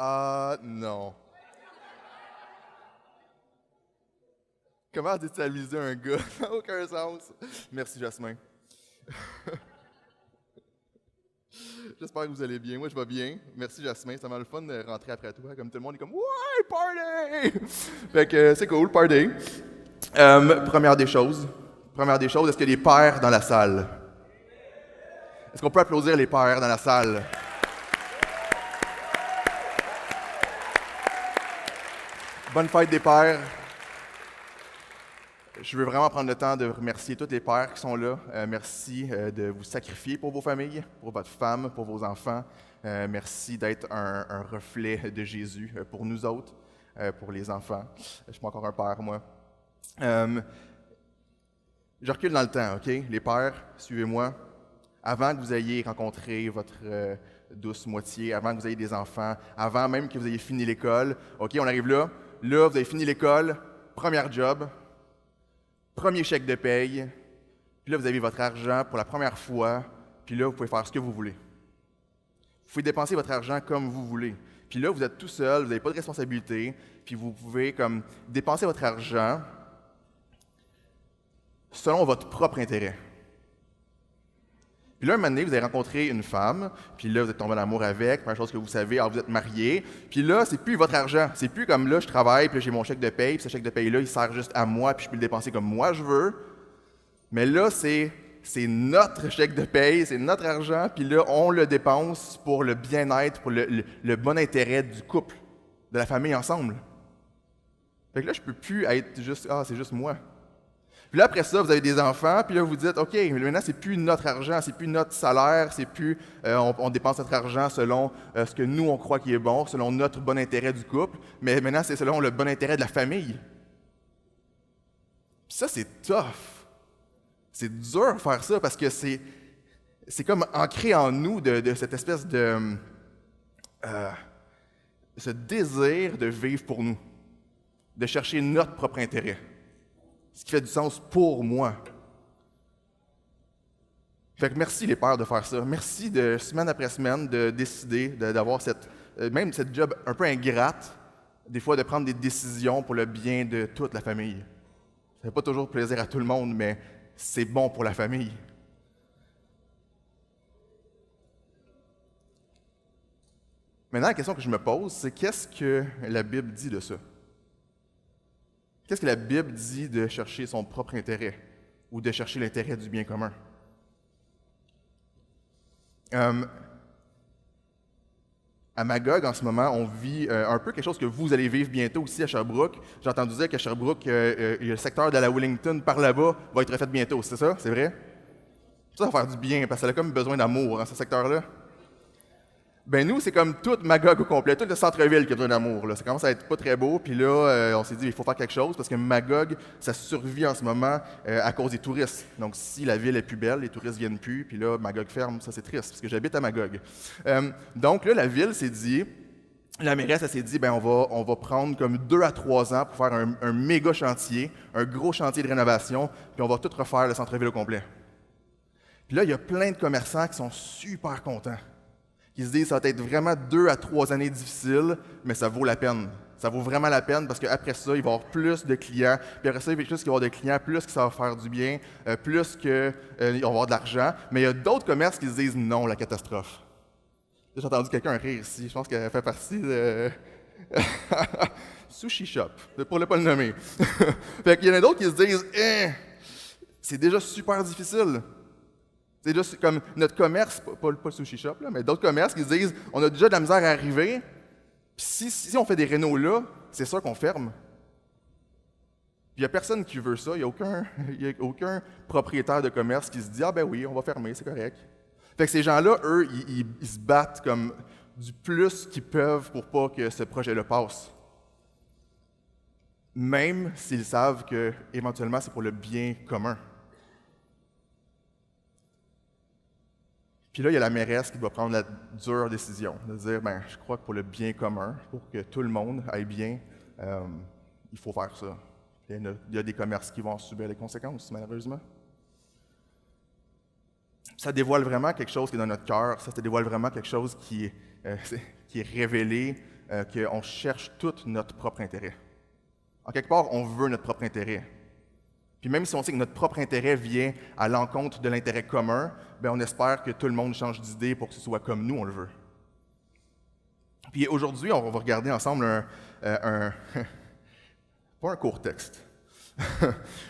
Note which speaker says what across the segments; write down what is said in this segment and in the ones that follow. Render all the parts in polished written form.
Speaker 1: Ah, non. Comment déstabiliser un gars? Ça n'a aucun sens. Merci, Jasmin. J'espère que vous allez bien. Moi, je vais bien. Merci, Jasmin. C'est vraiment le fun de rentrer après toi. Comme tout le monde est comme Ouais, party! Fait que c'est cool, party. Première des choses. Est-ce qu'il y a des pères dans la salle? Est-ce qu'on peut applaudir les pères dans la salle? Bonne fête des pères. Je veux vraiment prendre le temps de remercier tous les pères qui sont là. Merci de vous sacrifier pour vos familles, pour votre femme, pour vos enfants. Merci d'être un reflet de Jésus pour nous autres, pour les enfants. Je suis pas encore un père, moi. Je recule dans le temps, OK? Les pères, suivez-moi. Avant que vous ayez rencontré votre douce moitié, avant que vous ayez des enfants, avant même que vous ayez fini l'école, OK, on arrive là. Là, vous avez fini l'école, premier job, premier chèque de paye, puis là, vous avez votre argent pour la première fois, puis là, vous pouvez faire ce que vous voulez. Vous pouvez dépenser votre argent comme vous voulez. Puis là, vous êtes tout seul, vous n'avez pas de responsabilité, puis vous pouvez comme dépenser votre argent selon votre propre intérêt. Puis là, un moment donné, vous avez rencontré une femme, puis là, vous êtes tombé en amour avec, première chose que vous savez, alors vous êtes mariés, puis là, c'est plus votre argent. C'est plus comme là, je travaille, puis là, j'ai mon chèque de paye, puis ce chèque de paye-là, il sert juste à moi, puis je peux le dépenser comme moi je veux. Mais là, c'est notre chèque de paye, c'est notre argent, puis là, on le dépense pour le bien-être, pour le bon intérêt du couple, de la famille ensemble. Fait que là, je peux plus être juste, c'est juste moi. Puis là, après ça, vous avez des enfants, puis là, vous dites, OK, mais maintenant, c'est plus notre argent, c'est plus notre salaire, c'est plus, on dépense notre argent selon ce que nous, on croit qui est bon, selon notre bon intérêt du couple, mais maintenant, c'est selon le bon intérêt de la famille. Puis ça, c'est tough. C'est dur de faire ça parce que c'est comme ancré en nous de cette espèce de ce désir de vivre pour nous, de chercher notre propre intérêt. Ce qui fait du sens pour moi. Fait que merci les pères de faire ça. Merci de semaine après semaine de décider d'avoir même cette job un peu ingrate, des fois de prendre des décisions pour le bien de toute la famille. Ça fait pas toujours plaisir à tout le monde, mais c'est bon pour la famille. Maintenant, la question que je me pose, c'est qu'est-ce que la Bible dit de ça? Qu'est-ce que la Bible dit de chercher son propre intérêt ou de chercher l'intérêt du bien commun? À Magog, en ce moment, on vit un peu quelque chose que vous allez vivre bientôt aussi à Sherbrooke. J'ai entendu dire qu'à Sherbrooke, le secteur de la Wellington par là-bas va être refait bientôt. C'est ça? C'est vrai? Ça va faire du bien parce que ça a comme besoin d'amour, ce secteur-là. Ben nous, c'est comme tout Magog au complet, tout le centre-ville qui a besoin d'amour. Là. Ça commence à être pas très beau, puis là, on s'est dit il faut faire quelque chose parce que Magog, ça survit en ce moment à cause des touristes. Donc si la ville est plus belle, les touristes viennent plus, puis là, Magog ferme, ça c'est triste, parce que j'habite à Magog. Donc là, la ville s'est dit, la mairesse, elle s'est dit, ben on va prendre comme 2 à 3 ans pour faire un méga chantier, un gros chantier de rénovation, puis on va tout refaire le centre-ville au complet. Puis là, il y a plein de commerçants qui sont super contents. Qui se disent ça va être vraiment 2 à 3 années difficiles, mais ça vaut la peine. Ça vaut vraiment la peine parce qu'après ça, il va y avoir plus de clients. Puis après ça, plus qu'il va y avoir de clients, plus que ça va faire du bien, plus qu'ils vont avoir de l'argent. Mais il y a d'autres commerces qui se disent non, la catastrophe. J'ai entendu quelqu'un rire ici. Je pense qu'elle fait partie de Sushi Shop, pour ne pas le nommer. Fait qu'il y en a d'autres qui se disent c'est déjà super difficile. C'est juste comme notre commerce, pas le sushi shop, là, mais d'autres commerces qui se disent on a déjà de la misère à arriver, puis si on fait des rénaux là, c'est sûr qu'on ferme. Il n'y a personne qui veut ça, il n'y a aucun propriétaire de commerce qui se dit ah ben oui, on va fermer, c'est correct. Fait que ces gens-là, eux, ils se battent comme du plus qu'ils peuvent pour pas que ce projet-là passe. Même s'ils savent que éventuellement c'est pour le bien commun. Puis là, il y a la mairesse qui doit prendre la dure décision de dire, ben, je crois que pour le bien commun, pour que tout le monde aille bien, il faut faire ça. Il y a des commerces qui vont en subir les conséquences, malheureusement. Ça dévoile vraiment quelque chose qui est dans notre cœur, ça dévoile vraiment quelque chose qui est révélé qu'on cherche tout notre propre intérêt. En quelque part, on veut notre propre intérêt. Puis même si on sait que notre propre intérêt vient à l'encontre de l'intérêt commun, bien on espère que tout le monde change d'idée pour que ce soit comme nous, on le veut. Puis aujourd'hui, on va regarder ensemble pas un court texte.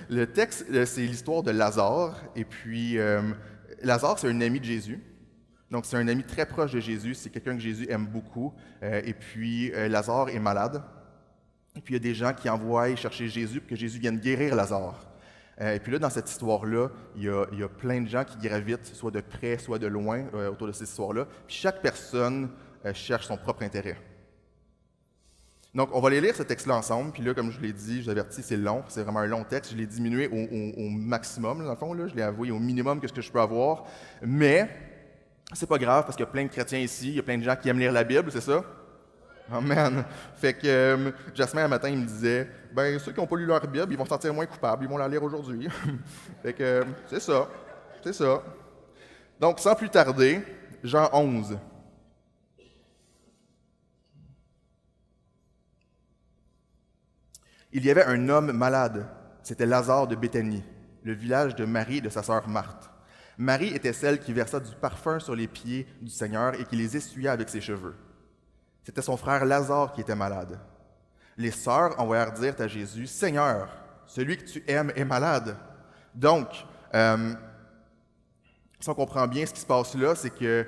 Speaker 1: Le texte, c'est l'histoire de Lazare. Et puis, Lazare, c'est un ami de Jésus. Donc, c'est un ami très proche de Jésus. C'est quelqu'un que Jésus aime beaucoup. Et puis, Lazare est malade. Et puis, il y a des gens qui envoient chercher Jésus pour que Jésus vienne guérir Lazare. Et puis là, dans cette histoire-là, il y a plein de gens qui gravitent, soit de près, soit de loin, autour de cette histoire-là. Puis chaque personne cherche son propre intérêt. Donc, on va aller lire ce texte-là ensemble. Puis là, comme je l'ai dit, je vous avertis, c'est long. C'est vraiment un long texte. Je l'ai diminué au maximum, dans le fond. Là. Je l'ai avoué au minimum que ce que je peux avoir. Mais, c'est pas grave, parce qu'il y a plein de chrétiens ici. Il y a plein de gens qui aiment lire la Bible, c'est ça? Amen. Fait que Jasmin, un matin, il me disait, ben ceux qui n'ont pas lu leur Bible, ils vont se sentir moins coupables, ils vont la lire aujourd'hui. Fait que c'est ça. Donc, sans plus tarder, Jean 11. Il y avait un homme malade, c'était Lazare de Béthanie, le village de Marie et de sa sœur Marthe. Marie était celle qui versa du parfum sur les pieds du Seigneur et qui les essuya avec ses cheveux. C'était son frère Lazare qui était malade. Les sœurs envoyèrent dire à Jésus, « Seigneur, celui que tu aimes est malade. » Donc, si on comprend bien ce qui se passe là, c'est que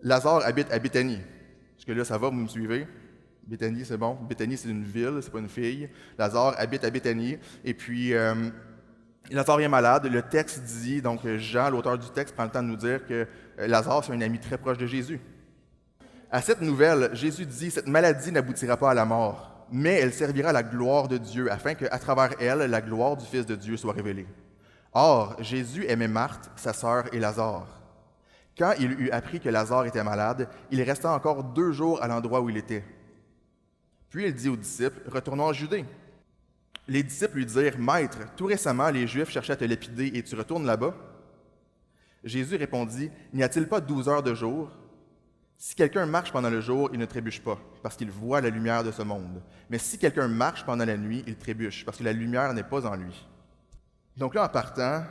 Speaker 1: Lazare habite à Béthanie. Est-ce que là, ça va, vous me suivez? Béthanie, c'est bon. Béthanie, c'est une ville, c'est pas une fille. Lazare habite à Béthanie. Et puis, Lazare est malade. Le texte dit, donc Jean, l'auteur du texte, prend le temps de nous dire que Lazare, c'est un ami très proche de Jésus. À cette nouvelle, Jésus dit, « Cette maladie n'aboutira pas à la mort, mais elle servira à la gloire de Dieu, afin qu'à travers elle, la gloire du Fils de Dieu soit révélée. » Or, Jésus aimait Marthe, sa sœur et Lazare. Quand il eut appris que Lazare était malade, il resta encore 2 jours à l'endroit où il était. Puis il dit aux disciples, « Retournons en Judée. » Les disciples lui dirent, « Maître, tout récemment, les Juifs cherchaient à te lapider et tu retournes là-bas? » Jésus répondit, « N'y a-t-il pas 12 heures de jour? Si quelqu'un marche pendant le jour, il ne trébuche pas, parce qu'il voit la lumière de ce monde. Mais si quelqu'un marche pendant la nuit, il trébuche, parce que la lumière n'est pas en lui. » Donc là, en partant,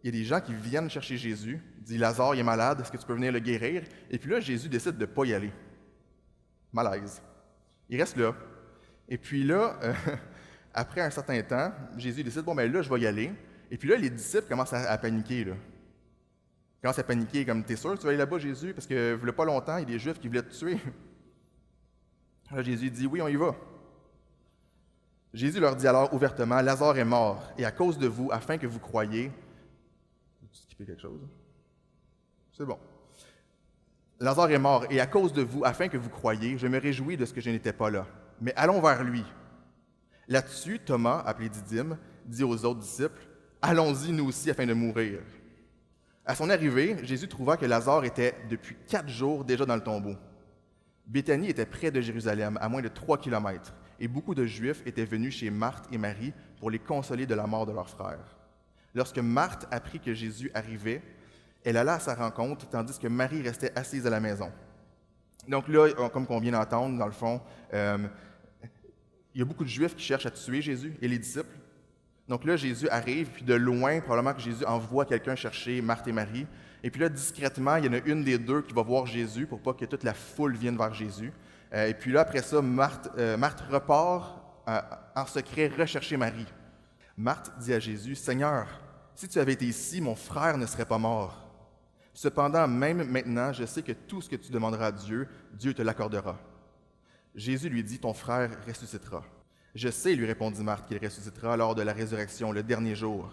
Speaker 1: il y a des gens qui viennent chercher Jésus, disent « Lazare, il est malade, est-ce que tu peux venir le guérir? » Et puis là, Jésus décide de ne pas y aller. Malaise. Il reste là. Et puis là, après un certain temps, Jésus décide, bon, ben là, je vais y aller. Et puis là, les disciples commencent à paniquer, là. Ils commencent à paniquer, comme, t'es sûr que tu vas aller là-bas, Jésus? Parce que, il n'y a pas longtemps, il y a des Juifs qui voulaient te tuer. Là, Jésus dit, oui, on y va. Jésus leur dit alors ouvertement, Lazare est mort, et à cause de vous, afin que vous croyiez... Peux-tu skipper quelque chose? C'est bon. Lazare est mort, et à cause de vous, afin que vous croyiez, je me réjouis de ce que je n'étais pas là. Mais allons vers lui. Là-dessus, Thomas, appelé Didyme, dit aux autres disciples, « Allons-y, nous aussi, afin de mourir. » À son arrivée, Jésus trouva que Lazare était depuis 4 jours déjà dans le tombeau. Béthanie était près de Jérusalem, à moins de 3 kilomètres, et beaucoup de Juifs étaient venus chez Marthe et Marie pour les consoler de la mort de leur frère. Lorsque Marthe apprit que Jésus arrivait, elle alla à sa rencontre, tandis que Marie restait assise à la maison. Donc là, comme on vient d'entendre, dans le fond, il y a beaucoup de Juifs qui cherchent à tuer Jésus et les disciples. Donc là, Jésus arrive, puis de loin, probablement que Jésus envoie quelqu'un chercher Marthe et Marie. Et puis là, discrètement, il y en a une des deux qui va voir Jésus pour pas que toute la foule vienne vers Jésus. Et puis là, après ça, Marthe repart en secret rechercher Marie. Marthe dit à Jésus, « Seigneur, si tu avais été ici, mon frère ne serait pas mort. Cependant, même maintenant, je sais que tout ce que tu demanderas à Dieu, Dieu te l'accordera. » Jésus lui dit, « Ton frère ressuscitera. » « Je sais, lui répondit Marthe, qu'il ressuscitera lors de la résurrection, le dernier jour. »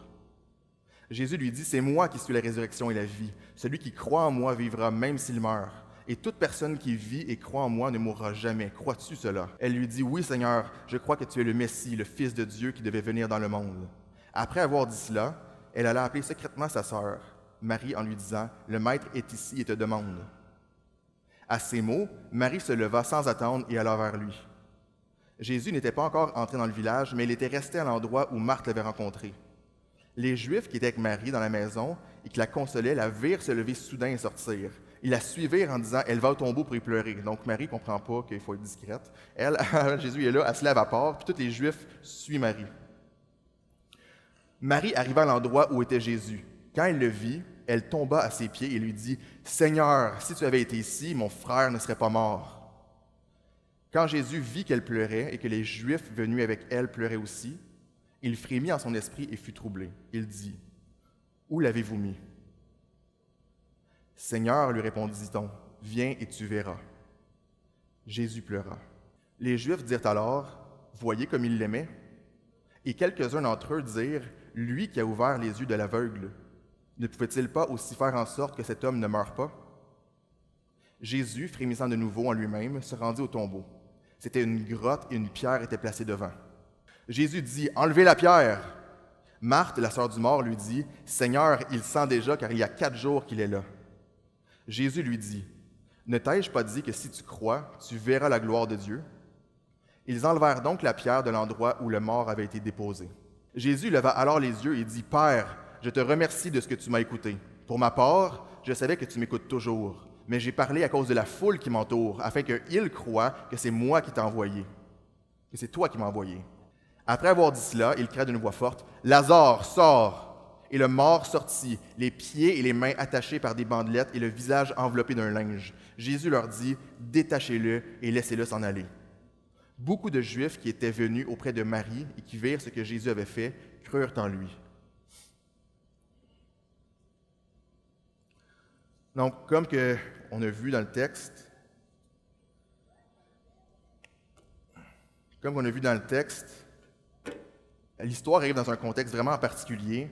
Speaker 1: Jésus lui dit, « C'est moi qui suis la résurrection et la vie. Celui qui croit en moi vivra même s'il meurt. Et toute personne qui vit et croit en moi ne mourra jamais. Crois-tu cela? » Elle lui dit, « Oui, Seigneur, je crois que tu es le Messie, le Fils de Dieu qui devait venir dans le monde. » Après avoir dit cela, elle alla appeler secrètement sa sœur, Marie, en lui disant, « Le Maître est ici et te demande. » À ces mots, Marie se leva sans attendre et alla vers lui. Jésus n'était pas encore entré dans le village, mais il était resté à l'endroit où Marthe l'avait rencontré. Les Juifs qui étaient avec Marie dans la maison et qui la consolaient la virent se lever soudain et sortir. Ils la suivirent en disant « Elle va au tombeau pour y pleurer ». Donc Marie ne comprend pas qu'il faut être discrète. Elle, Jésus est là, elle se lève à part, puis tous les Juifs suivent Marie. Marie arriva à l'endroit où était Jésus. Quand elle le vit, elle tomba à ses pieds et lui dit « Seigneur, si tu avais été ici, mon frère ne serait pas mort. » Quand Jésus vit qu'elle pleurait et que les Juifs venus avec elle pleuraient aussi, il frémit en son esprit et fut troublé. Il dit « Où l'avez-vous mis? » « Seigneur, lui répondit-on, viens et tu verras. » Jésus pleura. Les Juifs dirent alors « Voyez comme il l'aimait. » Et quelques-uns d'entre eux dirent « Lui qui a ouvert les yeux de l'aveugle, ne pouvait-il pas aussi faire en sorte que cet homme ne meure pas? » Jésus, frémissant de nouveau en lui-même, se rendit au tombeau. C'était une grotte et une pierre était placée devant. Jésus dit « Enlevez la pierre !» Marthe, la sœur du mort, lui dit « Seigneur, il sent déjà car il y a 4 jours qu'il est là. » Jésus lui dit « Ne t'ai-je pas dit que si tu crois, tu verras la gloire de Dieu? » Ils enlevèrent donc la pierre de l'endroit où le mort avait été déposé. Jésus leva alors les yeux et dit « Père, je te remercie de ce que tu m'as écouté. Pour ma part, je savais que tu m'écoutes toujours, mais j'ai parlé à cause de la foule qui m'entoure, afin qu'ils croient que c'est moi qui t'ai envoyé, que c'est toi qui m'as envoyé. » Après avoir dit cela, il cria d'une voix forte « Lazare, sors !» Et le mort sortit, les pieds et les mains attachés par des bandelettes et le visage enveloppé d'un linge. Jésus leur dit « Détachez-le et laissez-le s'en aller. » Beaucoup de Juifs qui étaient venus auprès de Marie et qui virent ce que Jésus avait fait, crurent en lui. Donc, comme on a vu dans le texte, l'histoire arrive dans un contexte vraiment particulier.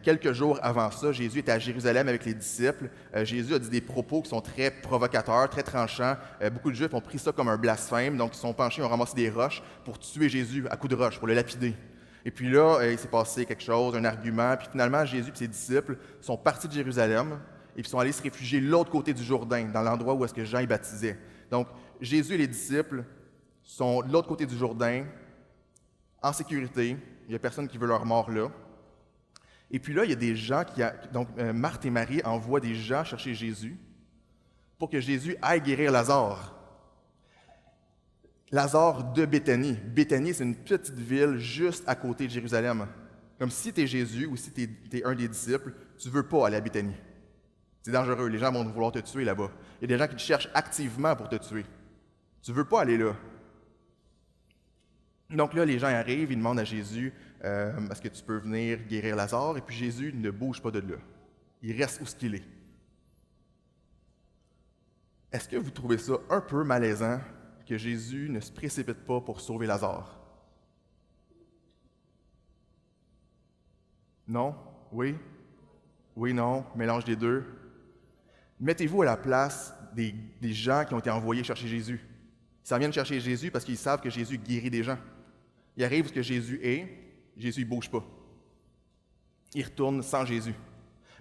Speaker 1: Quelques jours avant ça, Jésus était à Jérusalem avec les disciples. Jésus a dit des propos qui sont très provocateurs, très tranchants. Beaucoup de Juifs ont pris ça comme un blasphème, donc ils sont penchés, ont ramassé des roches pour tuer Jésus à coups de roche, pour le lapider. Et puis là, il s'est passé quelque chose, un argument, puis finalement, Jésus et ses disciples sont partis de Jérusalem et puis sont allés se réfugier de l'autre côté du Jourdain, dans l'endroit où est-ce que Jean y baptisait. Donc, Jésus et les disciples sont de l'autre côté du Jourdain, en sécurité. Il n'y a personne qui veut leur mort là. Et puis là, il y a des gens donc Marthe et Marie envoient des gens chercher Jésus pour que Jésus aille guérir Lazare. Lazare de Béthanie. Béthanie, c'est une petite ville juste à côté de Jérusalem. Comme si tu es Jésus ou si tu es un des disciples, tu ne veux pas aller à Béthanie. C'est dangereux, les gens vont vouloir te tuer là-bas. Il y a des gens qui te cherchent activement pour te tuer. Tu ne veux pas aller là. Donc là, les gens arrivent, ils demandent à Jésus « Est-ce que tu peux venir guérir Lazare? » Et puis Jésus ne bouge pas de là. Il reste où ce qu'il est. Est-ce que vous trouvez ça un peu malaisant que Jésus ne se précipite pas pour sauver Lazare? Non? Oui? Oui, non? Mélange des deux. Mettez-vous à la place des gens qui ont été envoyés chercher Jésus. Ils s'en viennent chercher Jésus parce qu'ils savent que Jésus guérit des gens. Il arrive ce que Jésus est, Jésus ne bouge pas. Il retourne sans Jésus.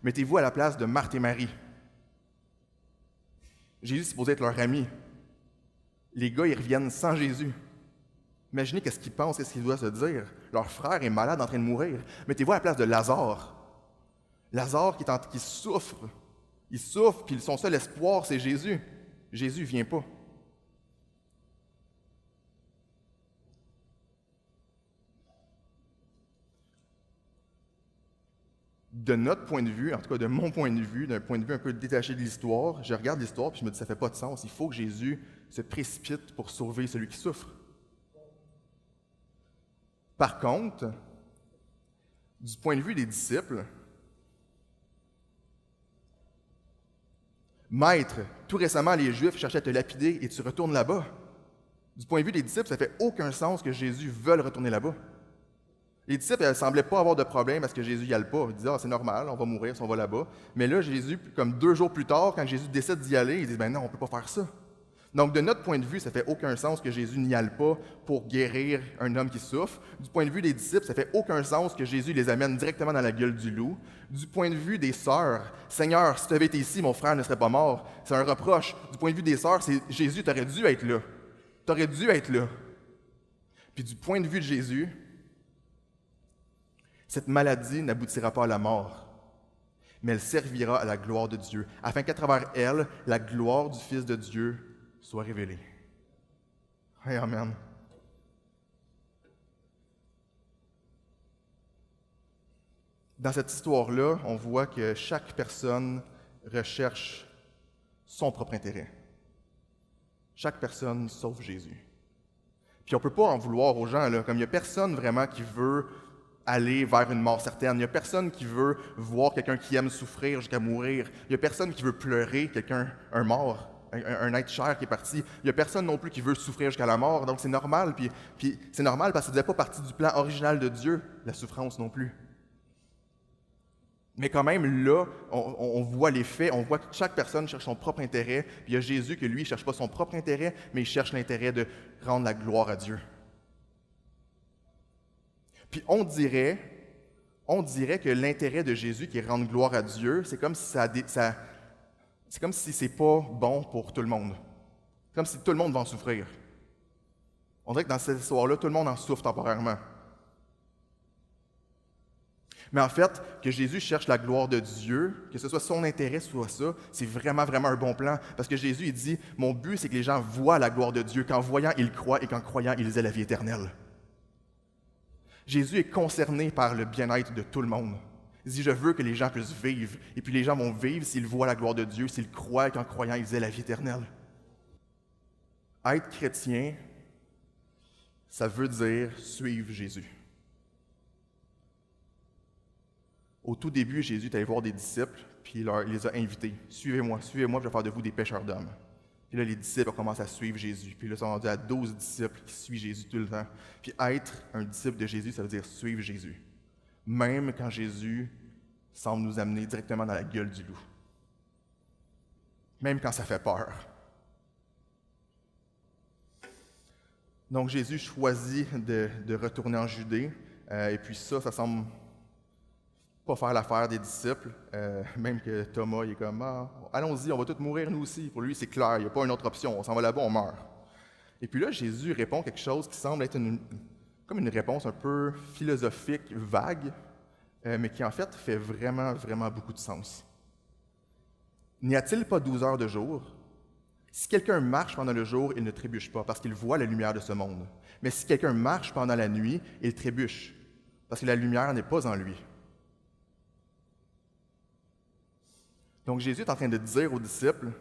Speaker 1: Mettez-vous à la place de Marthe et Marie. Jésus est supposé être leur ami. Les gars, ils reviennent sans Jésus. Imaginez qu'est-ce qu'ils pensent, qu'est-ce qu'ils doivent se dire. Leur frère est malade, en train de mourir. Mettez-vous à la place de Lazare. Lazare qui souffre. Il souffre, puis son seul espoir, c'est Jésus. Jésus ne vient pas. De notre point de vue, en tout cas de mon point de vue, d'un point de vue un peu détaché de l'histoire, je regarde l'histoire puis je me dis ça ne fait pas de sens. Il faut que Jésus se précipite pour sauver celui qui souffre. Par contre, du point de vue des disciples, Maître, tout récemment les Juifs cherchaient à te lapider et tu retournes là-bas. Du point de vue des disciples, ça ne fait aucun sens que Jésus veuille retourner là-bas. Les disciples ne semblaient pas avoir de problème parce que Jésus n'y allait pas. Ils disaient « Ah, c'est normal, on va mourir si on va là-bas. » Mais là, Jésus, comme 2 jours plus tard, quand Jésus décide d'y aller, ils disent « Ben non, on ne peut pas faire ça. » Donc, de notre point de vue, ça ne fait aucun sens que Jésus n'y aille pas pour guérir un homme qui souffre. Du point de vue des disciples, ça ne fait aucun sens que Jésus les amène directement dans la gueule du loup. Du point de vue des sœurs, « Seigneur, si tu avais été ici, mon frère ne serait pas mort. » C'est un reproche. Du point de vue des sœurs, c'est « Jésus, tu aurais dû être là. Tu aurais dû être là. » Puis du point de vue de Jésus, cette maladie n'aboutira pas à la mort. mais elle servira à la gloire de Dieu, afin qu'à travers elle, la gloire du Fils de Dieu soit révélée. Hey, amen. Dans cette histoire-là, on voit que chaque personne recherche son propre intérêt. Chaque personne sauf Jésus. Puis on ne peut pas en vouloir aux gens, là, comme il n'y a personne vraiment qui veut aller vers une mort certaine. Il n'y a personne qui veut voir quelqu'un qui aime souffrir jusqu'à mourir. Il n'y a personne qui veut pleurer quelqu'un, un mort, un être cher qui est parti. Il n'y a personne non plus qui veut souffrir jusqu'à la mort. Donc c'est normal. Puis c'est normal parce que ça ne faisait pas partie du plan original de Dieu, la souffrance non plus. Mais quand même, là, on voit les faits, on voit que chaque personne cherche son propre intérêt. Puis il y a Jésus que lui, il ne cherche pas son propre intérêt, mais il cherche l'intérêt de rendre la gloire à Dieu. Puis on dirait que l'intérêt de Jésus qui est rendre gloire à Dieu, c'est comme si c'est comme si c'est pas bon pour tout le monde. C'est comme si tout le monde va en souffrir. On dirait que dans cette histoire-là, tout le monde en souffre temporairement. Mais en fait, que Jésus cherche la gloire de Dieu, que ce soit son intérêt, soit ça, c'est vraiment, vraiment un bon plan. Parce que Jésus, il dit, mon but, c'est que les gens voient la gloire de Dieu, qu'en voyant, ils croient et qu'en croyant, ils aient la vie éternelle. Jésus est concerné par le bien-être de tout le monde. Il dit, je veux que les gens puissent vivre. Et puis les gens vont vivre s'ils voient la gloire de Dieu, s'ils croient et qu'en croyant, ils aient la vie éternelle. Être chrétien, ça veut dire suivre Jésus. Au tout début, Jésus est allé voir des disciples, puis il les a invités. Suivez-moi, suivez-moi, je vais faire de vous des pêcheurs d'hommes. Puis là, les disciples ont commencé à suivre Jésus. Puis là, ils sont rendus à 12 disciples qui suivent Jésus tout le temps. Puis être un disciple de Jésus, ça veut dire suivre Jésus. Même quand Jésus semble nous amener directement dans la gueule du loup. Même quand ça fait peur. Donc Jésus choisit de retourner en Judée. Et puis ça semble pas faire l'affaire des disciples, même que Thomas il est comme allons-y, on va tous mourir nous aussi. Pour lui, c'est clair, il n'y a pas une autre option, on s'en va là-bas, on meurt. Et puis là, Jésus répond quelque chose qui semble être comme une réponse un peu philosophique, vague, mais qui en fait vraiment, vraiment beaucoup de sens. N'y a-t-il pas 12 heures de jour? Si quelqu'un marche pendant le jour, il ne trébuche pas, parce qu'il voit la lumière de ce monde. Mais si quelqu'un marche pendant la nuit, il trébuche, parce que la lumière n'est pas en lui. Donc Jésus est en train de dire aux disciples,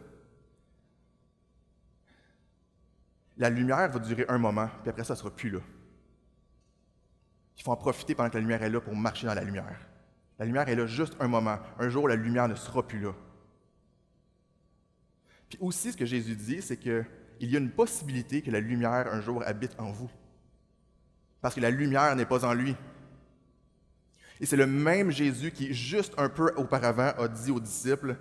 Speaker 1: la lumière va durer un moment, puis après ça ne sera plus là. Il faut en profiter pendant que la lumière est là pour marcher dans la lumière. La lumière est là juste un moment. Un jour, la lumière ne sera plus là. Puis aussi, ce que Jésus dit, c'est qu'il y a une possibilité que la lumière, un jour, habite en vous. Parce que la lumière n'est pas en lui. Et c'est le même Jésus qui, juste un peu auparavant, a dit aux disciples,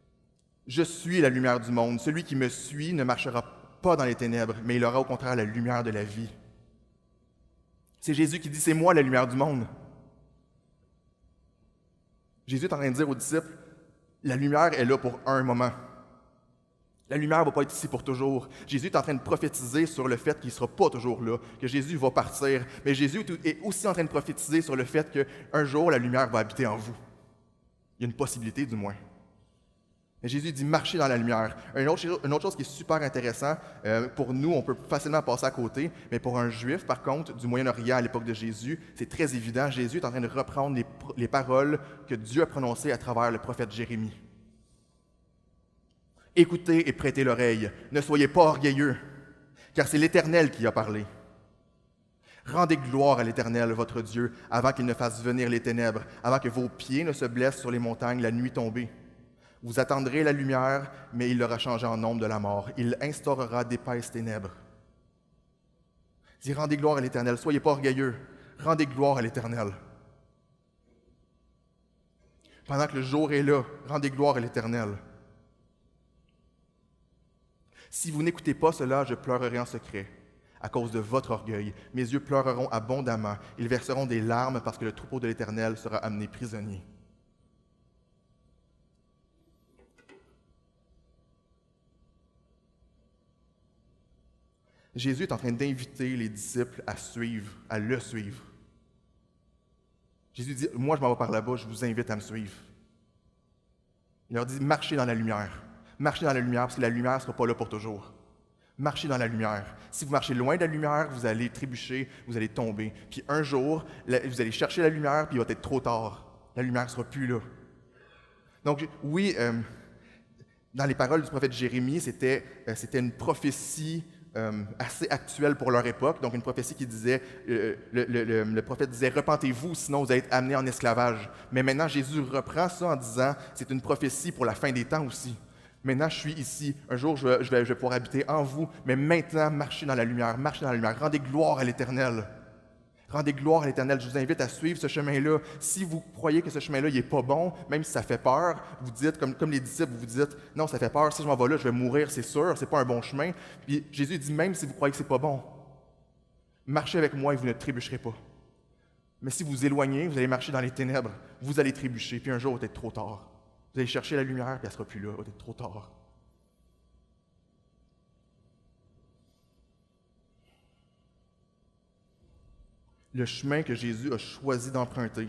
Speaker 1: « Je suis la lumière du monde. Celui qui me suit ne marchera pas dans les ténèbres, mais il aura au contraire la lumière de la vie. » C'est Jésus qui dit, « C'est moi la lumière du monde. » Jésus est en train de dire aux disciples, « La lumière est là pour un moment. La lumière ne va pas être ici pour toujours. » Jésus est en train de prophétiser sur le fait qu'il ne sera pas toujours là, que Jésus va partir. Mais Jésus est aussi en train de prophétiser sur le fait qu'un jour, la lumière va habiter en vous. Il y a une possibilité, du moins. Mais Jésus dit « marchez dans la lumière ». Une autre chose qui est super intéressant, pour nous, on peut facilement passer à côté, mais pour un Juif, par contre, du Moyen-Orient à l'époque de Jésus, c'est très évident. Jésus est en train de reprendre les paroles que Dieu a prononcées à travers le prophète Jérémie. « Écoutez et prêtez l'oreille, ne soyez pas orgueilleux, car c'est l'Éternel qui a parlé. Rendez gloire à l'Éternel, votre Dieu, avant qu'il ne fasse venir les ténèbres, avant que vos pieds ne se blessent sur les montagnes la nuit tombée. Vous attendrez la lumière, mais il l'aura changée en ombre de la mort. Il instaurera d'épaisses ténèbres. » Dis, rendez gloire à l'Éternel, soyez pas orgueilleux, rendez gloire à l'Éternel. Pendant que le jour est là, rendez gloire à l'Éternel. Si vous n'écoutez pas cela, je pleurerai en secret, à cause de votre orgueil. Mes yeux pleureront abondamment. Ils verseront des larmes parce que le troupeau de l'Éternel sera amené prisonnier. Jésus est en train d'inviter les disciples à le suivre. Jésus dit, moi je m'en vais par là-bas, je vous invite à me suivre. Il leur dit, marchez dans la lumière. Marchez dans la lumière parce que la lumière ne sera pas là pour toujours. Marchez dans la lumière. Si vous marchez loin de la lumière, vous allez trébucher, vous allez tomber. Puis un jour, vous allez chercher la lumière, puis il va être trop tard. La lumière ne sera plus là. Donc, oui, dans les paroles du prophète Jérémie, c'était une prophétie assez actuelle pour leur époque. Donc, une prophétie qui disait, le prophète disait, repentez-vous, sinon vous allez être amenés en esclavage. Mais maintenant, Jésus reprend ça en disant, c'est une prophétie pour la fin des temps aussi. Maintenant, je suis ici. Un jour, je vais pouvoir habiter en vous. Mais maintenant, marchez dans la lumière. Marchez dans la lumière. Rendez gloire à l'Éternel. Rendez gloire à l'Éternel. Je vous invite à suivre ce chemin-là. Si vous croyez que ce chemin-là n'est pas bon, même si ça fait peur, vous dites, comme les disciples, vous dites, non, ça fait peur, si je m'en vais là, je vais mourir, c'est sûr, c'est pas un bon chemin. Puis Jésus dit, même si vous croyez que c'est pas bon, marchez avec moi et vous ne trébucherez pas. Mais si vous vous éloignez, vous allez marcher dans les ténèbres, vous allez trébucher, puis un jour, il va être trop tard. Vous allez chercher la lumière, puis elle ne sera plus là, il va être trop tard. Le chemin que Jésus a choisi d'emprunter,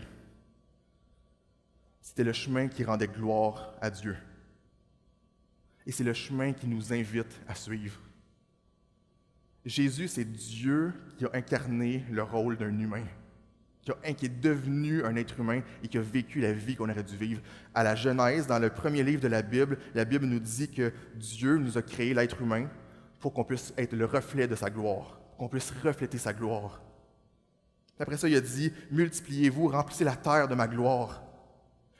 Speaker 1: c'était le chemin qui rendait gloire à Dieu. Et c'est le chemin qui nous invite à suivre. Jésus, c'est Dieu qui a incarné le rôle d'un humain, qui est devenu un être humain et qui a vécu la vie qu'on aurait dû vivre. À la Genèse, dans le premier livre de la Bible nous dit que Dieu nous a créé l'être humain pour qu'on puisse être le reflet de sa gloire, qu'on puisse refléter sa gloire. Après ça, il a dit, multipliez-vous, remplissez la terre de ma gloire.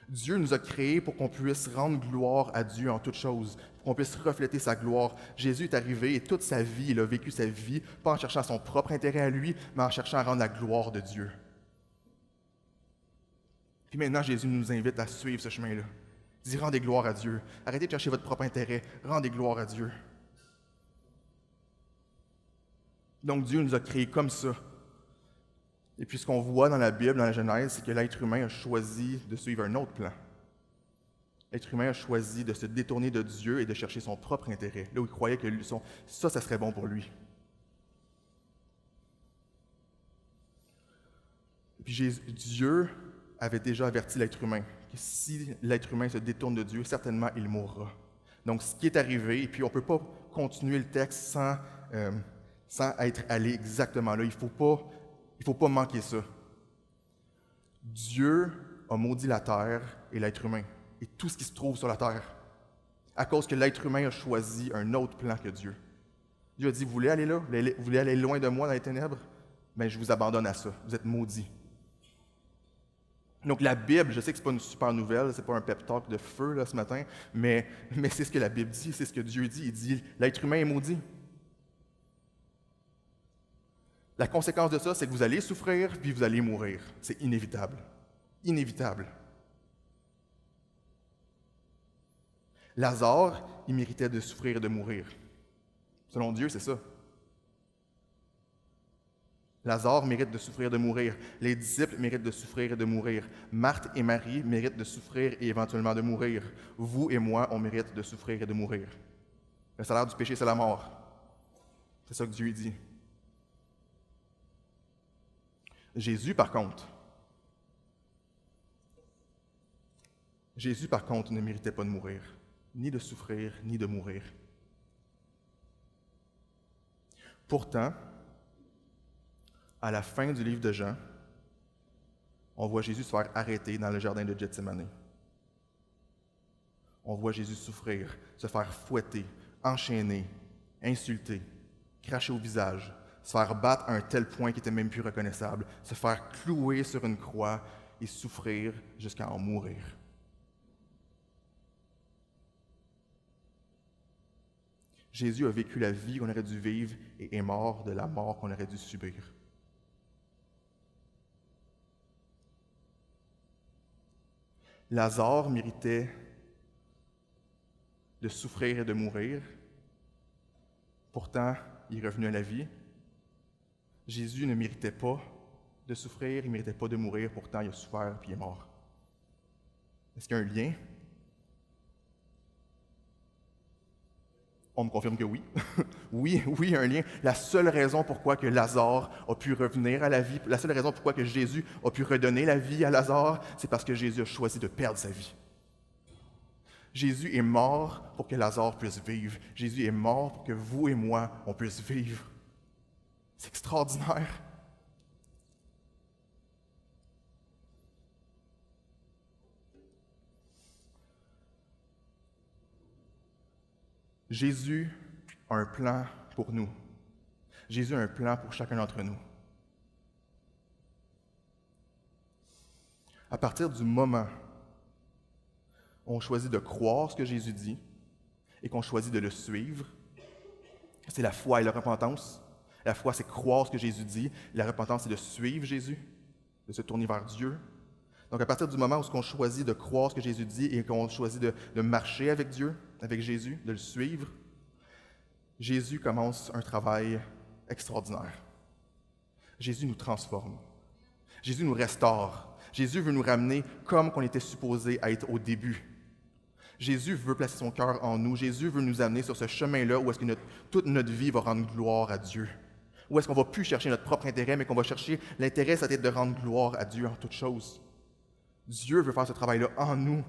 Speaker 1: Dieu nous a créés pour qu'on puisse rendre gloire à Dieu en toutes choses, pour qu'on puisse refléter sa gloire. Jésus est arrivé et toute sa vie, il a vécu sa vie, pas en cherchant son propre intérêt à lui, mais en cherchant à rendre la gloire de Dieu. Puis maintenant, Jésus nous invite à suivre ce chemin-là. Il dit, rendez gloire à Dieu. Arrêtez de chercher votre propre intérêt, rendez gloire à Dieu. Donc Dieu nous a créés comme ça. Et puis ce qu'on voit dans la Bible, dans la Genèse, c'est que l'être humain a choisi de suivre un autre plan. L'être humain a choisi de se détourner de Dieu et de chercher son propre intérêt, là où il croyait que ça serait bon pour lui. Et puis Dieu avait déjà averti l'être humain que si l'être humain se détourne de Dieu, certainement il mourra. Donc ce qui est arrivé, et puis on ne peut pas continuer le texte sans être allé exactement là. Il ne faut pas manquer ça. Dieu a maudit la terre et l'être humain, et tout ce qui se trouve sur la terre, à cause que l'être humain a choisi un autre plan que Dieu. Dieu a dit, vous voulez aller là? Vous voulez aller loin de moi dans les ténèbres? Bien, je vous abandonne à ça. Vous êtes maudits. Donc la Bible, je sais que ce n'est pas une super nouvelle, ce n'est pas un pep talk de feu là, ce matin, mais c'est ce que la Bible dit, c'est ce que Dieu dit. Il dit, l'être humain est maudit. La conséquence de ça, c'est que vous allez souffrir, puis vous allez mourir. C'est inévitable. Inévitable. Lazare, il méritait de souffrir et de mourir. Selon Dieu, c'est ça. Lazare mérite de souffrir et de mourir. Les disciples méritent de souffrir et de mourir. Marthe et Marie méritent de souffrir et éventuellement de mourir. Vous et moi, on mérite de souffrir et de mourir. Le salaire du péché, c'est la mort. C'est ça que Dieu dit. Jésus, par contre, ne méritait pas de mourir, ni de souffrir, ni de mourir. Pourtant, à la fin du livre de Jean, on voit Jésus se faire arrêter dans le jardin de Gethsémani. On voit Jésus souffrir, se faire fouetter, enchaîner, insulter, cracher au visage, se faire battre à un tel point qu'il n'était même plus reconnaissable, se faire clouer sur une croix et souffrir jusqu'à en mourir. Jésus a vécu la vie qu'on aurait dû vivre et est mort de la mort qu'on aurait dû subir. Lazare méritait de souffrir et de mourir. Pourtant, il est revenu à la vie. Jésus ne méritait pas de souffrir, il ne méritait pas de mourir, pourtant il a souffert et il est mort. Est-ce qu'il y a un lien? On me confirme que oui. oui, il y a un lien. La seule raison pourquoi que Lazare a pu revenir à la vie, la seule raison pourquoi que Jésus a pu redonner la vie à Lazare, c'est parce que Jésus a choisi de perdre sa vie. Jésus est mort pour que Lazare puisse vivre. Jésus est mort pour que vous et moi, on puisse vivre. C'est extraordinaire. Jésus a un plan pour nous. Jésus a un plan pour chacun d'entre nous. À partir du moment où on choisit de croire ce que Jésus dit et qu'on choisit de le suivre, c'est la foi et la repentance. La foi, c'est croire ce que Jésus dit. La repentance, c'est de suivre Jésus, de se tourner vers Dieu. Donc, à partir du moment où on choisit de croire ce que Jésus dit et qu'on choisit de marcher avec Dieu, avec Jésus, de le suivre, Jésus commence un travail extraordinaire. Jésus nous transforme. Jésus nous restaure. Jésus veut nous ramener comme qu'on était supposé être au début. Jésus veut placer son cœur en nous. Jésus veut nous amener sur ce chemin-là où est-ce que toute notre vie va rendre gloire à Dieu. Où est-ce qu'on ne va plus chercher notre propre intérêt, mais qu'on va chercher l'intérêt, c'est de rendre gloire à Dieu en toutes choses. Dieu veut faire ce travail-là en nous.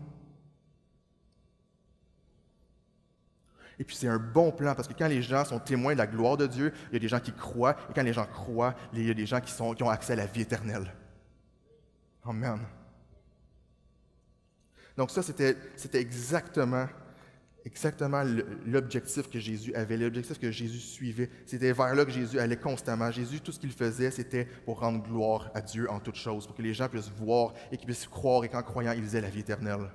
Speaker 1: Et puis c'est un bon plan, parce que quand les gens sont témoins de la gloire de Dieu, il y a des gens qui croient, et quand les gens croient, il y a des gens qui ont accès à la vie éternelle. Amen. Donc ça, c'était exactement l'objectif que Jésus avait, l'objectif que Jésus suivait. C'était vers là que Jésus allait constamment. Jésus, tout ce qu'il faisait, c'était pour rendre gloire à Dieu en toutes choses, pour que les gens puissent voir et qu'ils puissent croire et qu'en croyant, ils aient la vie éternelle.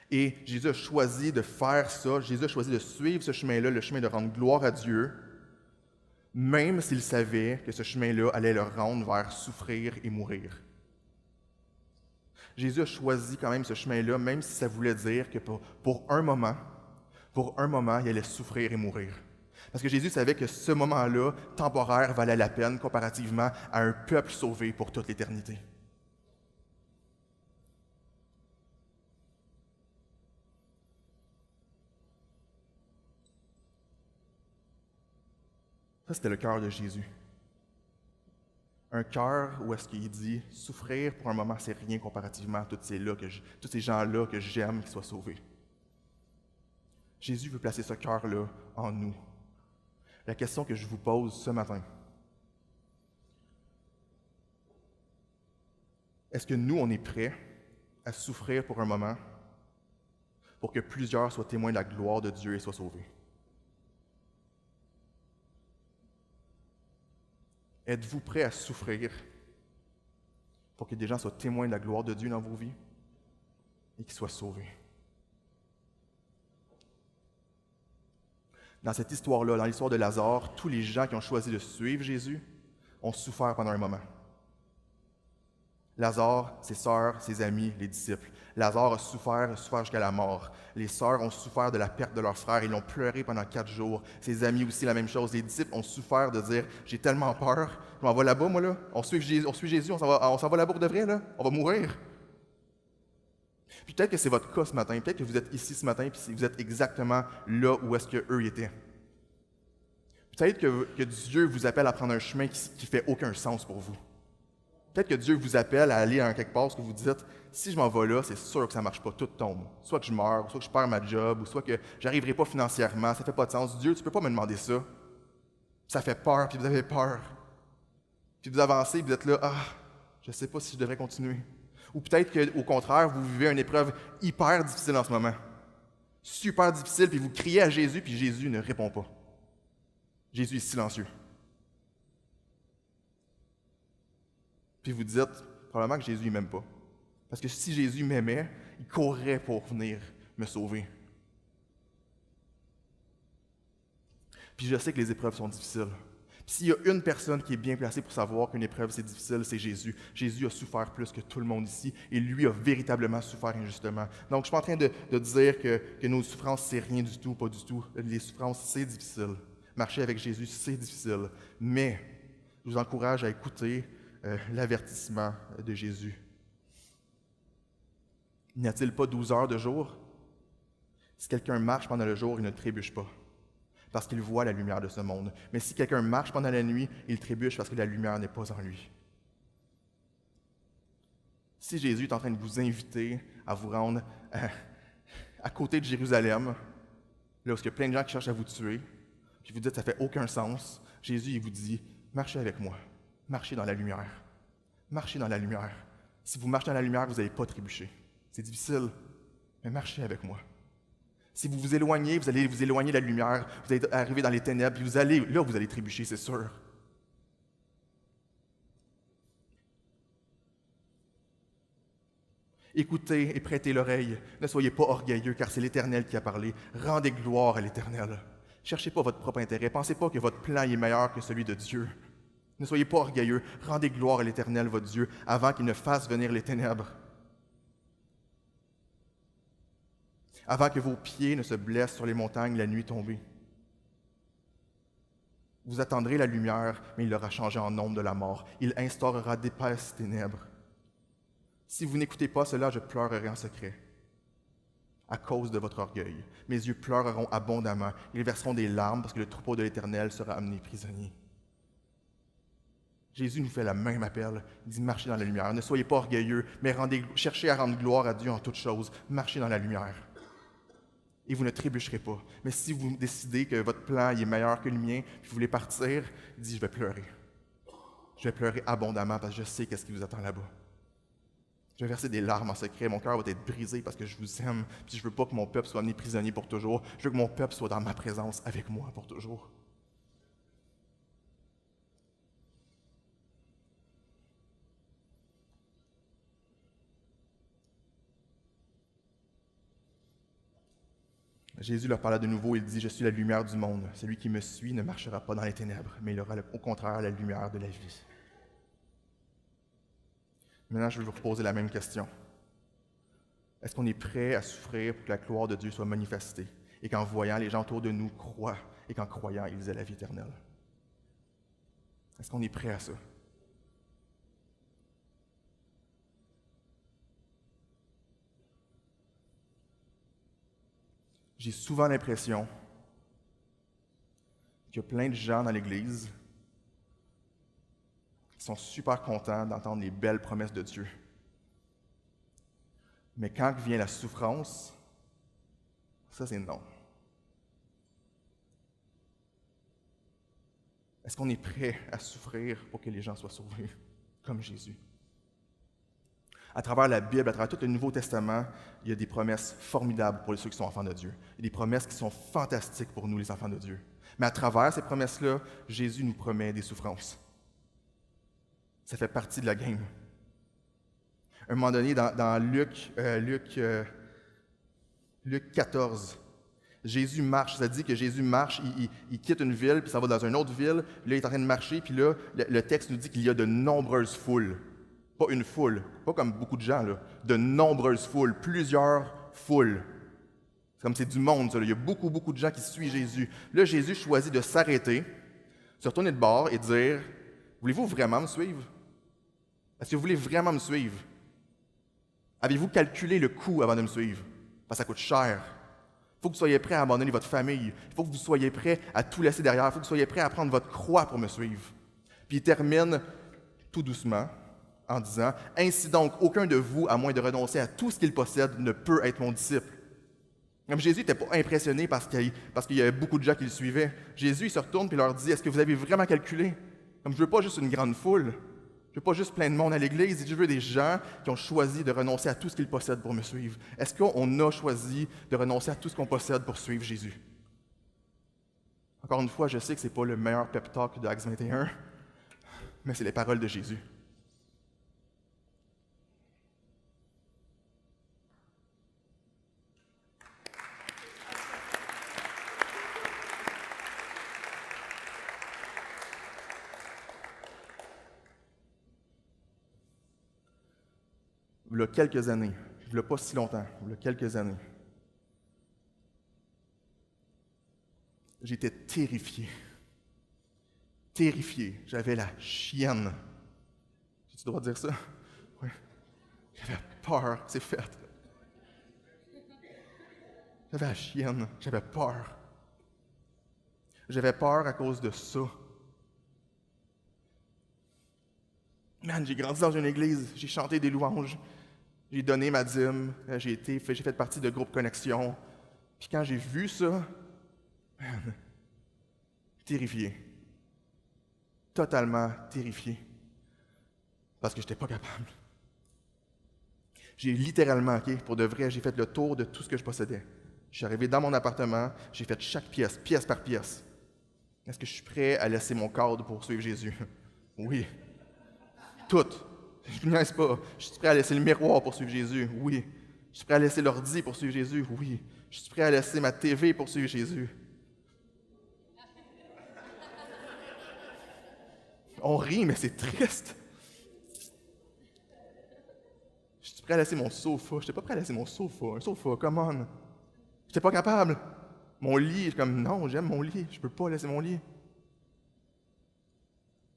Speaker 1: Et Jésus a choisi de faire ça, Jésus a choisi de suivre ce chemin-là, le chemin de rendre gloire à Dieu, même s'il savait que ce chemin-là allait le rendre vers souffrir et mourir. Jésus a choisi quand même ce chemin-là, même si ça voulait dire que pour un moment, il allait souffrir et mourir. Parce que Jésus savait que ce moment-là, temporaire, valait la peine comparativement à un peuple sauvé pour toute l'éternité. Ça, c'était le cœur de Jésus. Un cœur où est-ce qu'il dit « Souffrir pour un moment, c'est rien comparativement à tous ces gens-là que j'aime qui soient sauvés. » Jésus veut placer ce cœur-là en nous. La question que je vous pose ce matin, est-ce que nous, on est prêts à souffrir pour un moment pour que plusieurs soient témoins de la gloire de Dieu et soient sauvés? Êtes-vous prêts à souffrir pour que des gens soient témoins de la gloire de Dieu dans vos vies et qu'ils soient sauvés? Dans cette histoire-là, dans l'histoire de Lazare, tous les gens qui ont choisi de suivre Jésus ont souffert pendant un moment. Lazare, ses sœurs, ses amis, les disciples. Lazare a souffert jusqu'à la mort. Les sœurs ont souffert de la perte de leur frère. Ils l'ont pleuré pendant 4 jours. Ses amis aussi, la même chose. Les disciples ont souffert de dire « J'ai tellement peur. Je m'en vais là-bas, moi, là. On suit Jésus, on s'en va là-bas pour de vrai, là. On va mourir. » Puis peut-être que c'est votre cas ce matin. Peut-être que vous êtes ici ce matin et vous êtes exactement là où est-ce qu'eux étaient. Peut-être que Dieu vous appelle à prendre un chemin qui ne fait aucun sens pour vous. Peut-être que Dieu vous appelle à aller à quelque part, que vous dites, si je m'en vais là, c'est sûr que ça ne marche pas, tout tombe. Soit que je meurs, soit que je perds ma job, ou soit que je n'arriverai pas financièrement, ça ne fait pas de sens. Dieu, tu ne peux pas me demander ça. Ça fait peur, puis vous avez peur. Puis vous avancez, puis vous êtes là, je ne sais pas si je devrais continuer. Ou peut-être qu'au contraire, vous vivez une épreuve hyper difficile en ce moment. Super difficile, puis vous criez à Jésus, puis Jésus ne répond pas. Jésus est silencieux. Puis vous dites, probablement que Jésus ne m'aime pas. Parce que si Jésus m'aimait, il courrait pour venir me sauver. Puis je sais que les épreuves sont difficiles. Puis s'il y a une personne qui est bien placée pour savoir qu'une épreuve c'est difficile, c'est Jésus. Jésus a souffert plus que tout le monde ici et lui a véritablement souffert injustement. Donc je ne suis pas en train de dire que nos souffrances c'est rien du tout, pas du tout. Les souffrances c'est difficile. Marcher avec Jésus c'est difficile. Mais je vous encourage à écouter l'avertissement de Jésus. N'y a-t-il pas 12 heures de jour? Si quelqu'un marche pendant le jour, il ne trébuche pas, parce qu'il voit la lumière de ce monde. Mais si quelqu'un marche pendant la nuit, il trébuche parce que la lumière n'est pas en lui. Si Jésus est en train de vous inviter à vous rendre à côté de Jérusalem, là où il y a plein de gens qui cherchent à vous tuer, puis vous dites que ça ne fait aucun sens, Jésus il vous dit, marchez avec moi, marchez dans la lumière, marchez dans la lumière. Si vous marchez dans la lumière, vous n'allez pas trébucher. C'est difficile, mais marchez avec moi. Si vous vous éloignez, vous allez vous éloigner de la lumière, vous allez arriver dans les ténèbres, puis vous allez trébucher, c'est sûr. Écoutez et prêtez l'oreille. Ne soyez pas orgueilleux, car c'est l'Éternel qui a parlé. Rendez gloire à l'Éternel. Cherchez pas votre propre intérêt. Pensez pas que votre plan est meilleur que celui de Dieu. Ne soyez pas orgueilleux. Rendez gloire à l'Éternel, votre Dieu, avant qu'il ne fasse venir les ténèbres. Avant que vos pieds ne se blessent sur les montagnes la nuit tombée. Vous attendrez la lumière, mais il l'aura changée en ombre de la mort. Il instaurera d'épaisses ténèbres. Si vous n'écoutez pas cela, je pleurerai en secret, à cause de votre orgueil. Mes yeux pleureront abondamment. Ils verseront des larmes parce que le troupeau de l'Éternel sera amené prisonnier. Jésus nous fait le même appel. Il dit, marchez dans la lumière. Ne soyez pas orgueilleux, mais cherchez à rendre gloire à Dieu en toutes choses. Marchez dans la lumière. Et vous ne trébucherez pas. Mais si vous décidez que votre plan est meilleur que le mien, puis vous voulez partir, il dit, je vais pleurer. Je vais pleurer abondamment parce que je sais qu'est-ce qui vous attend là-bas. Je vais verser des larmes en secret, mon cœur va être brisé parce que je vous aime, puis je ne veux pas que mon peuple soit amené prisonnier pour toujours. Je veux que mon peuple soit dans ma présence avec moi pour toujours. Jésus leur parla de nouveau, il dit, « Je suis la lumière du monde. Celui qui me suit ne marchera pas dans les ténèbres, mais il aura au contraire la lumière de la vie. » Maintenant, je vais vous reposer la même question. Est-ce qu'on est prêt à souffrir pour que la gloire de Dieu soit manifestée et qu'en voyant, les gens autour de nous croient et qu'en croyant, ils aient la vie éternelle? Est-ce qu'on est prêt à ça? J'ai souvent l'impression qu'il y a plein de gens dans l'Église qui sont super contents d'entendre les belles promesses de Dieu. Mais quand vient la souffrance, ça c'est non. Est-ce qu'on est prêt à souffrir pour que les gens soient sauvés, comme Jésus? À travers la Bible, à travers tout le Nouveau Testament, il y a des promesses formidables pour ceux qui sont enfants de Dieu. Il y a des promesses qui sont fantastiques pour nous, les enfants de Dieu. Mais à travers ces promesses-là, Jésus nous promet des souffrances. Ça fait partie de la game. À un moment donné, dans Luc 14, Jésus marche. Ça dit que Jésus marche, il quitte une ville, puis ça va dans une autre ville. Là, il est en train de marcher, puis là, le texte nous dit qu'il y a de nombreuses foules. Pas une foule, pas comme beaucoup de gens, là. De nombreuses foules, plusieurs foules. C'est comme c'est du monde, ça. Là. Il y a beaucoup, beaucoup de gens qui suivent Jésus. Là, Jésus choisit de s'arrêter, se retourner de bord et dire, « Voulez-vous vraiment me suivre? Est-ce que vous voulez vraiment me suivre? Avez-vous calculé le coût avant de me suivre? Parce que ça coûte cher. Il faut que vous soyez prêts à abandonner votre famille. Il faut que vous soyez prêts à tout laisser derrière. Il faut que vous soyez prêts à prendre votre croix pour me suivre. » Puis il termine tout doucement en disant, « Ainsi donc, aucun de vous, à moins de renoncer à tout ce qu'il possède, ne peut être mon disciple. » Comme Jésus n'était pas impressionné parce qu'il y avait beaucoup de gens qui le suivaient. Jésus, il se retourne et leur dit, « Est-ce que vous avez vraiment calculé? Comme je ne veux pas juste une grande foule. Je ne veux pas juste plein de monde à l'Église. Je veux des gens qui ont choisi de renoncer à tout ce qu'ils possèdent pour me suivre. Est-ce qu'on a choisi de renoncer à tout ce qu'on possède pour suivre Jésus? » Encore une fois, je sais que ce n'est pas le meilleur pep talk de Acts 21, mais c'est les paroles de Jésus. Il y a quelques années, il n'y a pas si longtemps, il y a quelques années, j'étais terrifié. Terrifié. J'avais la chienne. J'ai-tu le droit de dire ça? Oui. J'avais peur, c'est fait. J'avais la chienne, j'avais peur. J'avais peur à cause de ça. Man, j'ai grandi dans une église, j'ai chanté des louanges, J'ai donné ma dîme, j'ai fait partie de groupe Connexion. Puis quand j'ai vu ça, man, terrifié. Totalement terrifié. Parce que je n'étais pas capable. J'ai littéralement, pour de vrai, j'ai fait le tour de tout ce que je possédais. Je suis arrivé dans mon appartement, j'ai fait chaque pièce, pièce par pièce. Est-ce que je suis prêt à laisser mon cadre pour suivre Jésus? Oui. Tout. Je ne niaise pas. Je suis prêt à laisser le miroir pour suivre Jésus? Oui. Je suis prêt à laisser l'ordi pour suivre Jésus? Oui. Je suis prêt à laisser ma TV pour suivre Jésus? On rit, mais c'est triste. Je suis prêt à laisser mon sofa. Je n'étais pas prêt à laisser mon sofa. Un sofa, come on. Je n'étais pas capable. Mon lit, je suis comme, non, j'aime mon lit. Je ne peux pas laisser mon lit.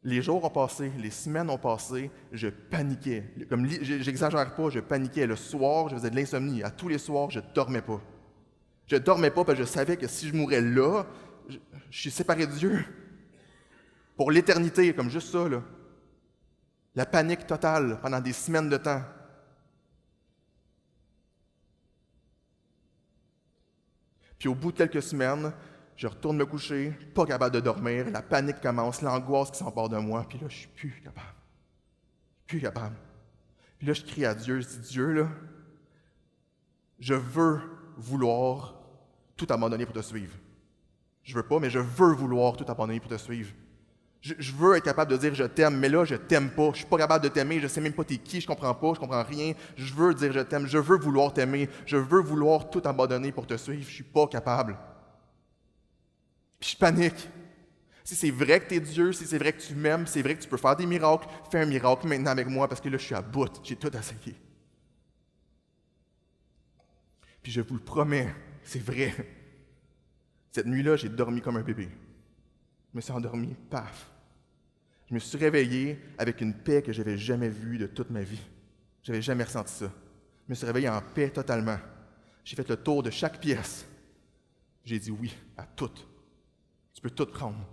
Speaker 1: Les jours ont passé, les semaines ont passé, je paniquais. Comme j'exagère pas, je paniquais. Le soir, je faisais de l'insomnie. À tous les soirs, je ne dormais pas. Je ne dormais pas parce que je savais que si je mourais là, je suis séparé de Dieu. Pour l'éternité, comme juste ça, là. La panique totale pendant des semaines de temps. Puis au bout de quelques semaines, je retourne me coucher, pas capable de dormir, la panique commence, l'angoisse qui s'empare de moi, puis là, je suis plus capable. Plus capable. Puis là, je crie à Dieu, je dis, Dieu, là, je veux vouloir tout abandonner pour te suivre. Je veux pas, mais je veux vouloir tout abandonner pour te suivre. Je veux être capable de dire je t'aime, mais là, je t'aime pas. Je suis pas capable de t'aimer, je sais même pas t'es qui, je comprends pas, je comprends rien. Je veux dire je t'aime, je veux vouloir t'aimer, je veux vouloir tout abandonner pour te suivre, je suis pas capable. Puis je panique. Si c'est vrai que tu es Dieu, si c'est vrai que tu m'aimes, c'est vrai que tu peux faire des miracles, fais un miracle maintenant avec moi parce que là, je suis à bout, j'ai tout essayé. Puis je vous le promets, c'est vrai. Cette nuit-là, j'ai dormi comme un bébé. Je me suis endormi, paf. Je me suis réveillé avec une paix que je n'avais jamais vue de toute ma vie. Je n'avais jamais ressenti ça. Je me suis réveillé en paix totalement. J'ai fait le tour de chaque pièce. J'ai dit oui à tout. Tu peux tout prendre.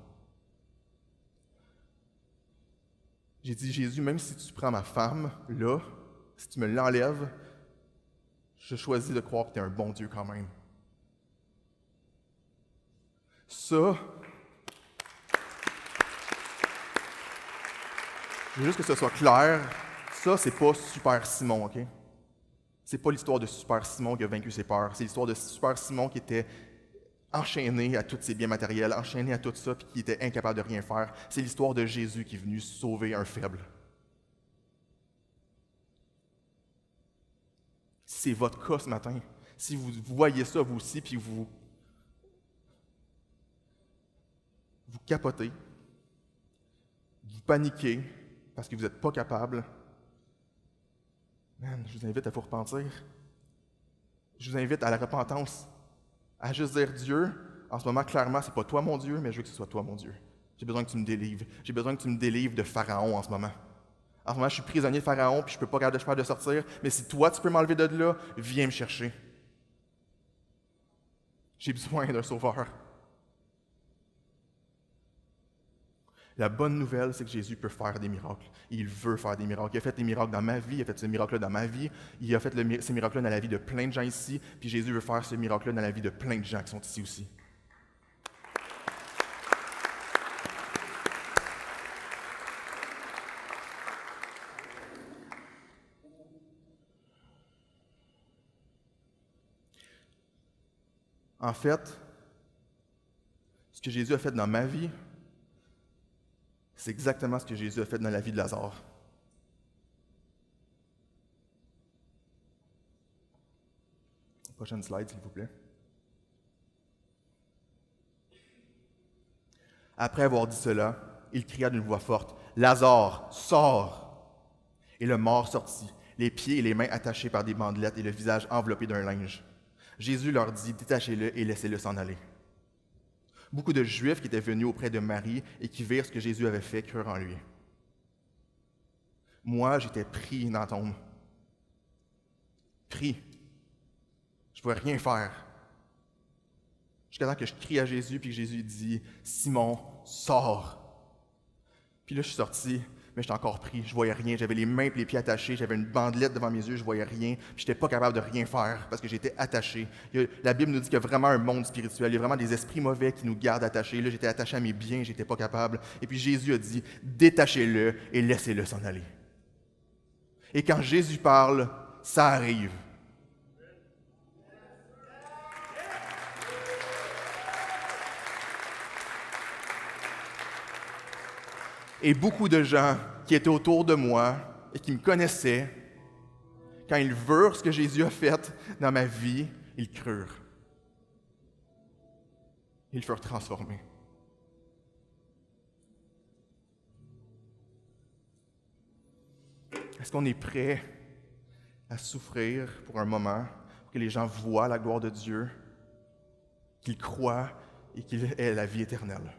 Speaker 1: J'ai dit, Jésus, même si tu prends ma femme, là, si tu me l'enlèves, je choisis de croire que tu es un bon Dieu quand même. Ça, je veux juste que ce soit clair, ça, c'est pas Super Simon, OK? C'est pas l'histoire de Super Simon qui a vaincu ses peurs. C'est l'histoire de Super Simon qui était enchaîné à tous ses biens matériels, enchaîné à tout ça, puis qui était incapable de rien faire. C'est l'histoire de Jésus qui est venu sauver un faible. Si c'est votre cas ce matin, si vous voyez ça vous aussi, puis vous capotez, vous paniquez parce que vous n'êtes pas capable, man, je vous invite à vous repentir. Je vous invite à la repentance, à juste dire Dieu, en ce moment, clairement, c'est pas toi mon Dieu, mais je veux que ce soit toi mon Dieu. J'ai besoin que tu me délivres. J'ai besoin que tu me délivres de Pharaon en ce moment. En ce moment, je suis prisonnier de Pharaon, puis je ne peux pas garder le chemin de sortir, mais si toi, tu peux m'enlever de là, viens me chercher. J'ai besoin d'un sauveur. La bonne nouvelle, c'est que Jésus peut faire des miracles. Il veut faire des miracles. Il a fait des miracles dans ma vie, il a fait ce miracle-là dans ma vie, il a fait ces miracles-là dans la vie de plein de gens ici, puis Jésus veut faire ce miracle-là dans la vie de plein de gens qui sont ici aussi. En fait, ce que Jésus a fait dans ma vie, c'est exactement ce que Jésus a fait dans la vie de Lazare. Prochaine slide, s'il vous plaît. Après avoir dit cela, il cria d'une voix forte, « Lazare, sors !» Et le mort sortit, les pieds et les mains attachés par des bandelettes et le visage enveloppé d'un linge. Jésus leur dit, « Détachez-le et laissez-le s'en aller. » Beaucoup de Juifs qui étaient venus auprès de Marie et qui virent ce que Jésus avait fait crurent en lui. Moi, j'étais pris dans la tombe. Pris. Je ne pouvais rien faire. Jusqu'à temps que je crie à Jésus, puis que Jésus dit « Simon, sors !» Puis là, je suis sorti, mais j'étais encore pris, je voyais rien, j'avais les mains et les pieds attachés, j'avais une bandelette devant mes yeux, je voyais rien, puis j'étais pas capable de rien faire parce que j'étais attaché. La Bible nous dit qu'il y a vraiment un monde spirituel, il y a vraiment des esprits mauvais qui nous gardent attachés. Là, j'étais attaché à mes biens, j'étais pas capable. Et puis Jésus a dit, détachez-le et laissez-le s'en aller. Et quand Jésus parle, ça arrive. Et beaucoup de gens qui étaient autour de moi et qui me connaissaient, quand ils virent ce que Jésus a fait dans ma vie, ils crurent. Ils furent transformés. Est-ce qu'on est prêt à souffrir pour un moment, pour que les gens voient la gloire de Dieu, qu'ils croient et qu'il ait la vie éternelle?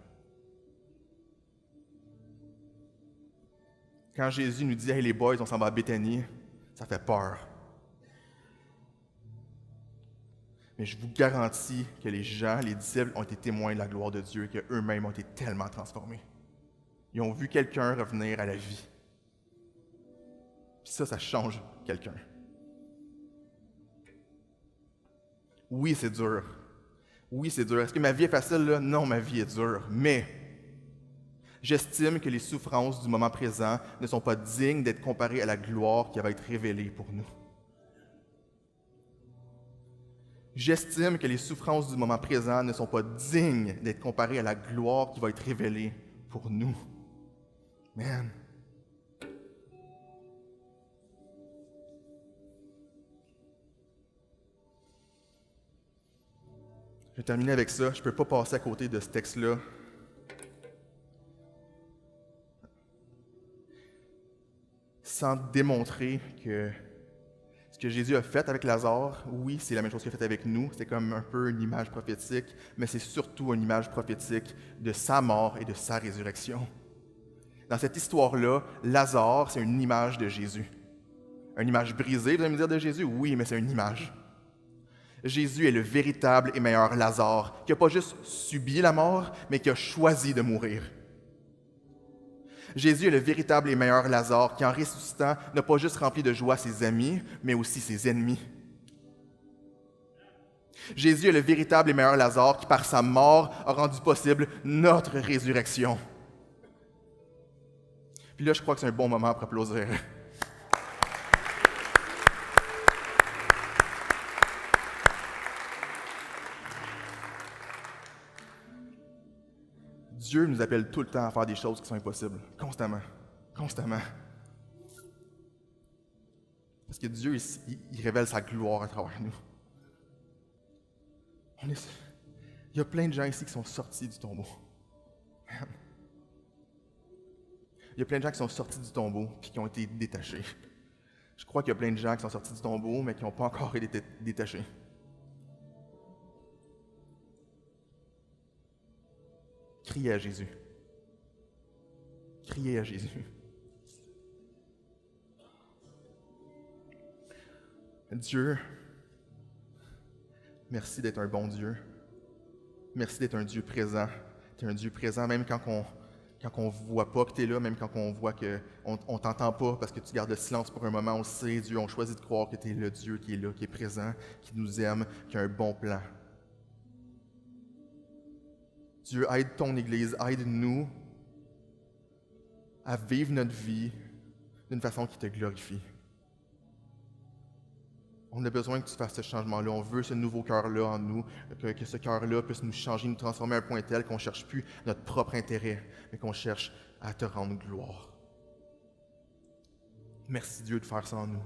Speaker 1: Quand Jésus nous dit « Hey les boys, on s'en va à Béthanie », ça fait peur. Mais je vous garantis que les gens, les disciples, ont été témoins de la gloire de Dieu et qu'eux-mêmes ont été tellement transformés. Ils ont vu quelqu'un revenir à la vie. Puis ça change quelqu'un. Oui, c'est dur. Oui, c'est dur. Est-ce que ma vie est facile, là? Non, ma vie est dure. Mais j'estime que les souffrances du moment présent ne sont pas dignes d'être comparées à la gloire qui va être révélée pour nous. J'estime que les souffrances du moment présent ne sont pas dignes d'être comparées à la gloire qui va être révélée pour nous. Man. Je vais terminer avec ça. Je ne peux pas passer à côté de ce texte-là. Sans démontrer que ce que Jésus a fait avec Lazare, oui, c'est la même chose qu'il a fait avec nous. C'est comme un peu une image prophétique, mais c'est surtout une image prophétique de sa mort et de sa résurrection. Dans cette histoire-là, Lazare, c'est une image de Jésus. Une image brisée, vous allez me dire, de Jésus? Oui, mais c'est une image. Jésus est le véritable et meilleur Lazare, qui n'a pas juste subi la mort, mais qui a choisi de mourir. Jésus est le véritable et meilleur Lazare, qui en ressuscitant n'a pas juste rempli de joie ses amis, mais aussi ses ennemis. Jésus est le véritable et meilleur Lazare, qui par sa mort a rendu possible notre résurrection. Puis là, je crois que c'est un bon moment pour applaudir. Dieu nous appelle tout le temps à faire des choses qui sont impossibles, constamment, constamment. Parce que Dieu, il révèle sa gloire à travers nous. Il y a plein de gens ici qui sont sortis du tombeau. Il y a plein de gens qui sont sortis du tombeau et qui ont été détachés. Je crois qu'il y a plein de gens qui sont sortis du tombeau, mais qui n'ont pas encore été détachés. Criez à Jésus. Criez à Jésus. Dieu, merci d'être un bon Dieu. Merci d'être un Dieu présent. Tu es un Dieu présent même quand on ne voit pas que tu es là, même quand on voit qu'on ne t'entend pas parce que tu gardes le silence pour un moment. On sait, Dieu, on choisit de croire que tu es le Dieu qui est là, qui est présent, qui nous aime, qui a un bon plan. Dieu, aide ton Église, aide-nous à vivre notre vie d'une façon qui te glorifie. On a besoin que tu fasses ce changement-là. On veut ce nouveau cœur-là en nous, que ce cœur-là puisse nous changer, nous transformer à un point tel qu'on ne cherche plus notre propre intérêt, mais qu'on cherche à te rendre gloire. Merci Dieu de faire ça en nous.